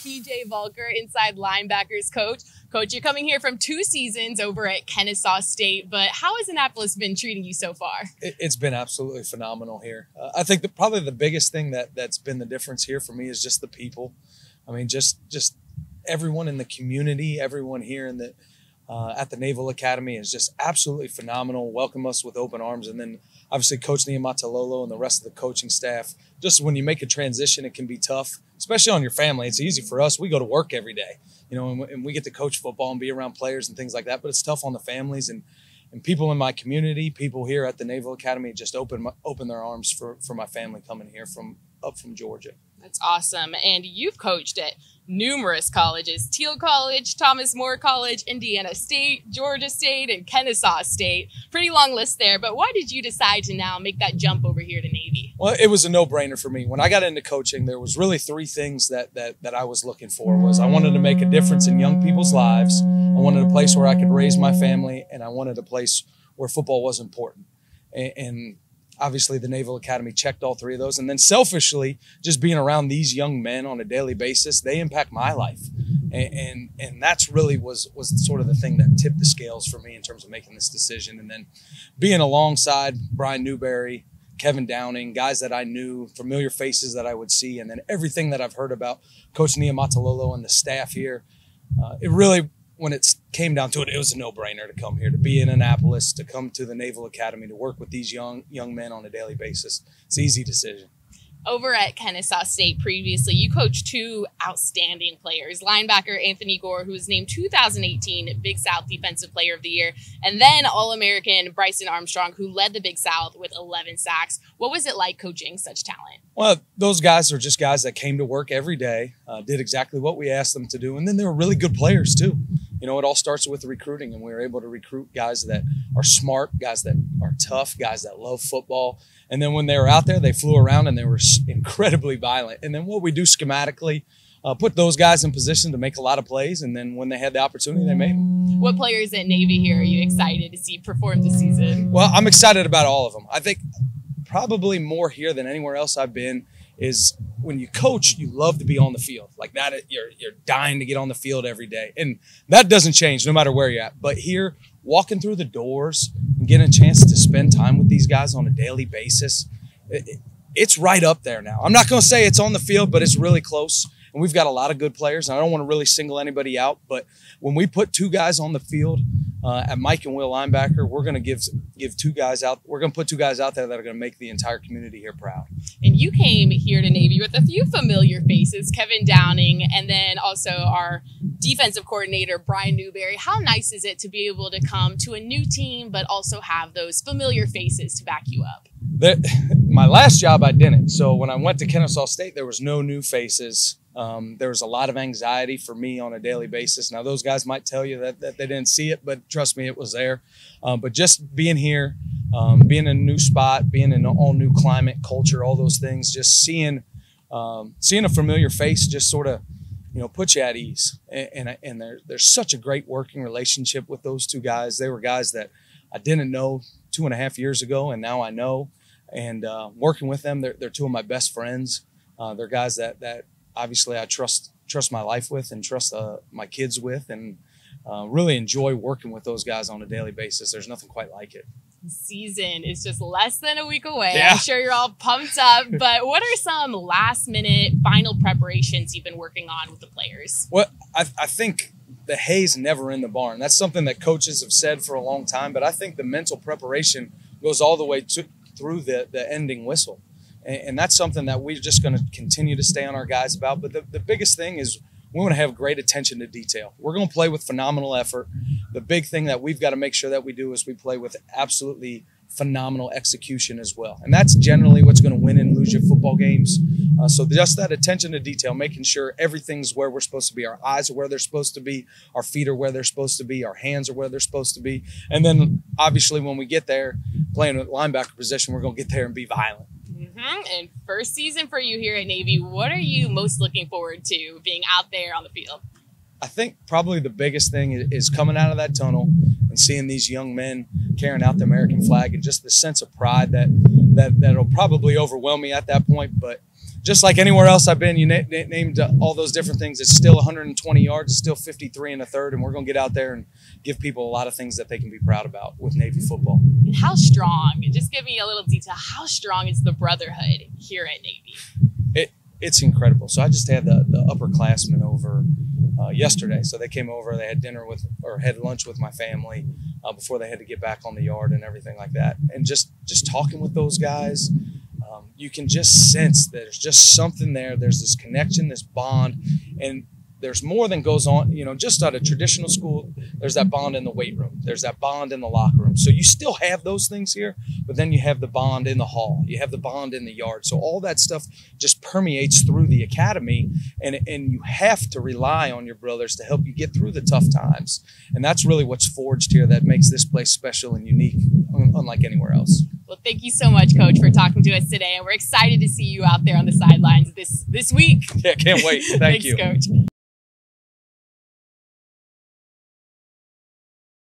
PJ Volker, inside linebackers coach. Coach, you're coming here from 2 seasons over at Kennesaw State, but how has Annapolis been treating you so far? It's been absolutely phenomenal here. I think probably the biggest thing that's been the difference here for me is just the people. I mean, just everyone in the community, everyone here in the at the Naval Academy is just absolutely phenomenal. Welcome us with open arms. And then obviously Coach Niamatalolo and the rest of the coaching staff. Just when you make a transition, it can be tough, especially on your family. It's easy for us. We go to work every day, you know, and we get to coach football and be around players and things like that. But it's tough on the families and people in my community, people here at the Naval Academy just open their arms for my family coming here up from Georgia. That's awesome. And you've coached at numerous colleges: Teal College, Thomas More College, Indiana State, Georgia State, and Kennesaw State. Pretty long list there, but why did you decide to now make that jump over here to Navy? Well, it was a no-brainer for me. When I got into coaching, there was really 3 things that I was looking for. Was I wanted to make a difference in young people's lives, I wanted a place where I could raise my family, and I wanted a place where football was important. And obviously, the Naval Academy checked all 3 of those. And then selfishly, just being around these young men on a daily basis, they impact my life. And that's really was sort of the thing that tipped the scales for me in terms of making this decision. And then being alongside Brian Newberry, Kevin Downing, guys that I knew, familiar faces that I would see, and then everything that I've heard about Coach Niamatalolo and the staff here, it really, when it came down to it, it was a no-brainer to come here, to be in Annapolis, to come to the Naval Academy, to work with these young men on a daily basis. It's an easy decision. Over at Kennesaw State previously, you coached 2 outstanding players: linebacker Anthony Gore, who was named 2018 Big South Defensive Player of the Year, and then All-American Bryson Armstrong, who led the Big South with 11 sacks. What was it like coaching such talent? Well, those guys are just guys that came to work every day, did exactly what we asked them to do, and then they were really good players too. You know, it all starts with the recruiting, and we were able to recruit guys that are smart, guys that are tough, guys that love football. And then when they were out there, they flew around and they were incredibly violent. And then what we do schematically, put those guys in position to make a lot of plays. And then when they had the opportunity, they made them. What players at Navy here are you excited to see perform this season? Well, I'm excited about all of them. I think probably more here than anywhere else I've been is when you coach, you love to be on the field. Like that, you're dying to get on the field every day. And that doesn't change no matter where you're at. But here, walking through the doors and getting a chance to spend time with these guys on a daily basis, it's right up there now. I'm not going to say it's on the field, but it's really close. And we've got a lot of good players. And I don't want to really single anybody out, but when we put 2 guys on the field at Mike and Will linebacker, we're going to give 2 guys out. We're going to put 2 guys out there that are going to make the entire community here proud. And you came here to Navy with a few familiar faces: Kevin Downing, and then also our defensive coordinator, Brian Newberry. How nice is it to be able to come to a new team, but also have those familiar faces to back you up? My last job, I didn't. So when I went to Kennesaw State, there was no new faces. There was a lot of anxiety for me on a daily basis. Now, those guys might tell you that they didn't see it, but trust me, it was there. But just being here, being in a new spot, being in an all-new climate, culture, all those things, just seeing a familiar face just sort of, you know, put you at ease. And there's such a great working relationship with those 2 guys. They were guys that I didn't know 2.5 years ago, and now I know. And working with them, they're 2 of my best friends. They're guys that obviously I trust my life with and trust my kids with, and really enjoy working with those guys on a daily basis. There's nothing quite like it. Season is just less than a week away. Yeah. I'm sure you're all pumped up, but what are some last-minute final preparations you've been working on with the players? Well, I think the hay's never in the barn. That's something that coaches have said for a long time, but I think the mental preparation goes all the way through the ending whistle. And that's something that we're just going to continue to stay on our guys about. But the biggest thing is we want to have great attention to detail. We're going to play with phenomenal effort. The big thing that we've got to make sure that we do is we play with absolutely phenomenal execution as well. And that's generally what's going to win and lose your football games. So just that attention to detail, making sure everything's where we're supposed to be. Our eyes are where they're supposed to be. Our feet are where they're supposed to be. Our hands are where they're supposed to be. And then obviously when we get there, playing at linebacker position, we're going to get there and be violent. And first season for you here at Navy, what are you most looking forward to being out there on the field? I think probably the biggest thing is coming out of that tunnel and seeing these young men carrying out the American flag, and just the sense of pride that'll probably overwhelm me at that point. But just like anywhere else I've been, you named all those different things. It's still 120 yards. It's still 53 and a third. And we're going to get out there and give people a lot of things that they can be proud about with Navy football. And how strong, just give me a little detail, how strong is the Brotherhood here at Navy? It's incredible. So I just had the upperclassmen over yesterday. So they came over, they had dinner with, or had lunch with my family before they had to get back on the yard and everything like that. And just talking with those guys, you can just sense that there's just something there. There's this connection, this bond, and there's more than goes on, you know, just at a traditional school. There's that bond in the weight room. There's that bond in the locker room. So you still have those things here, but then you have the bond in the hall. You have the bond in the yard. So all that stuff just permeates through the academy, and you have to rely on your brothers to help you get through the tough times. And that's really what's forged here that makes this place special and unique, unlike anywhere else. Well, thank you so much, Coach, for talking to us today. And we're excited to see you out there on the sidelines this week. Yeah, can't wait. Thank Thanks, you. Coach.